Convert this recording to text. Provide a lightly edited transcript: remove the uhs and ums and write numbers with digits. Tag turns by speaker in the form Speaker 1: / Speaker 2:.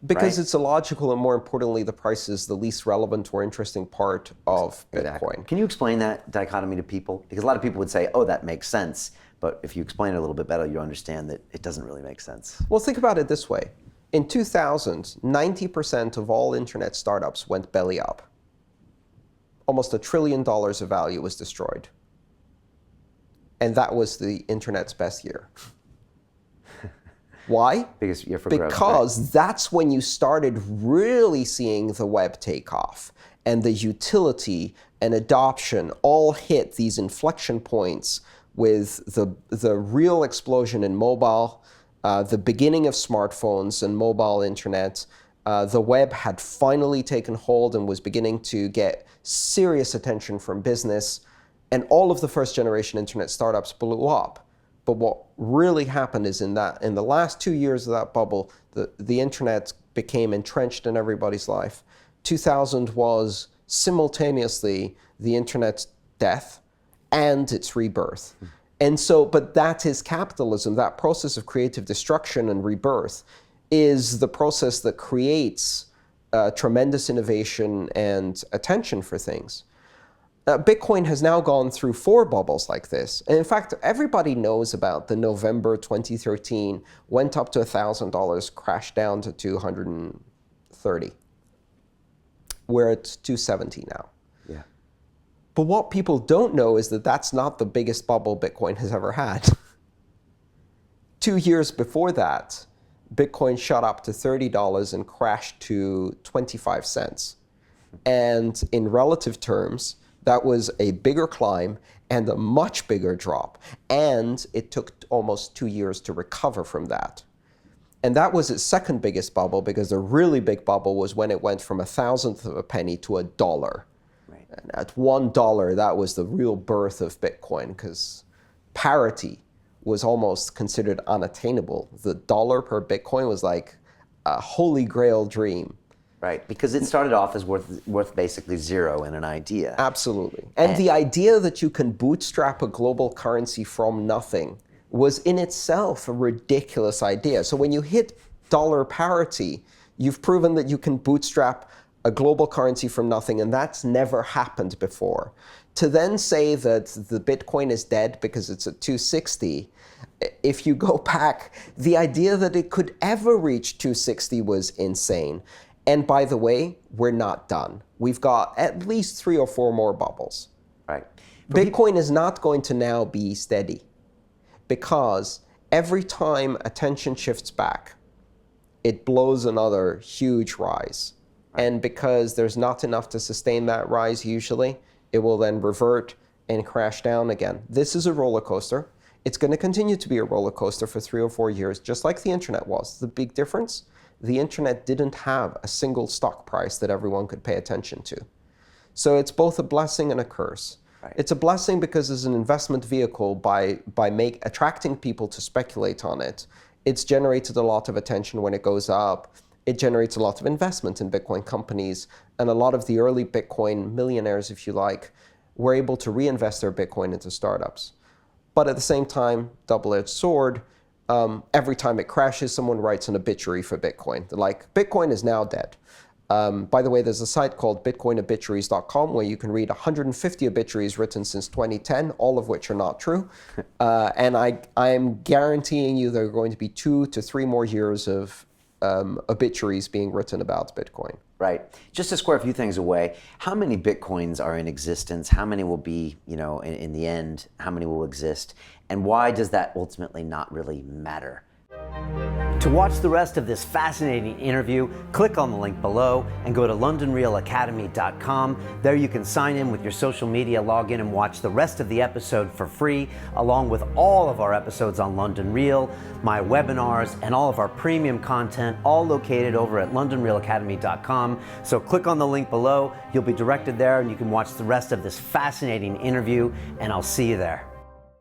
Speaker 1: Because
Speaker 2: right?
Speaker 1: it's illogical, and more importantly, the price is the least relevant or interesting part of Bitcoin.
Speaker 2: Can you explain that dichotomy to people? Because a lot of people would say, oh, that makes sense. But if you explain it a little bit better, you understand that it doesn't really make sense.
Speaker 1: Well, think about it this way. In 2000, 90% of all internet startups went belly up. Almost $1 trillion of value was destroyed. And that was the internet's best year. Why?
Speaker 2: Biggest year for growth.
Speaker 1: Because that's when you started really seeing the web take off, and the utility and adoption all hit these inflection points with the real explosion in mobile, the beginning of smartphones and mobile internet. The web had finally taken hold and was beginning to get serious attention from business, and all of the first generation internet startups blew up. But what really happened is in the last 2 years of that bubble, the internet became entrenched in everybody's life. 2000 was simultaneously the internet's death and its rebirth. And so, but that is capitalism. That process of creative destruction and rebirth is the process that creates tremendous innovation and attention for things. Bitcoin has now gone through 4 bubbles like this. And in fact, everybody knows about the November 2013, went up to $1,000, crashed down to 230. We're at 270 now.
Speaker 2: Yeah.
Speaker 1: But what people don't know is that that's not the biggest bubble Bitcoin has ever had. 2 years before that, Bitcoin shot up to $30 and crashed to 25 cents. And in relative terms, that was a bigger climb and a much bigger drop. And it took almost 2 years to recover from that. And that was its second biggest bubble, because the really big bubble was when it went from 1/1000th of a penny to $1.
Speaker 2: Right.
Speaker 1: And at $1, that was the real birth of Bitcoin, because parity was almost considered unattainable. The dollar per Bitcoin was like a holy grail dream.
Speaker 2: Right, because it started off as worth basically zero in an idea.
Speaker 1: Absolutely. And the idea that you can bootstrap a global currency from nothing was in itself a ridiculous idea. So when you hit dollar parity, you've proven that you can bootstrap a global currency from nothing, and that's never happened before. To then say that the Bitcoin is dead because it's at 260, if you go back, the idea that it could ever reach 260 was insane. And by the way, we're not done. We've got at least 3 or 4 more bubbles.
Speaker 2: Right.
Speaker 1: Bitcoin is not going to now be steady, because every time attention shifts back, it blows another huge rise. Right. And because there's not enough to sustain that rise usually, it will then revert and crash down again. This is a roller coaster. It's going to continue to be a roller coaster for 3 or 4 years, just like the internet was. The big difference? The internet didn't have a single stock price that everyone could pay attention to. So it's both a blessing and a curse. Right. It's a blessing because as an investment vehicle, by attracting people to speculate on it, it's generated a lot of attention when it goes up. It generates a lot of investment in Bitcoin companies, and a lot of the early Bitcoin millionaires, if you like, were able to reinvest their Bitcoin into startups. But at the same time, double-edged sword, every time it crashes, someone writes an obituary for Bitcoin. They're like, Bitcoin is now dead. By the way, there's a site called bitcoinobituaries.com where you can read 150 obituaries written since 2010, all of which are not true. And I'm guaranteeing you there are going to be 2 to 3 more years of obituaries being written about Bitcoin.
Speaker 2: Right. Just to square a few things away, how many Bitcoins are in existence? How many will be, in the end, how many will exist? And why does that ultimately not really matter? To watch the rest of this fascinating interview, click on the link below and go to londonrealacademy.com. There you can sign in with your social media login and watch the rest of the episode for free, along with all of our episodes on London Real, my webinars, and all of our premium content, all located over at londonrealacademy.com. So click on the link below, you'll be directed there, and you can watch the rest of this fascinating interview, and I'll see you there.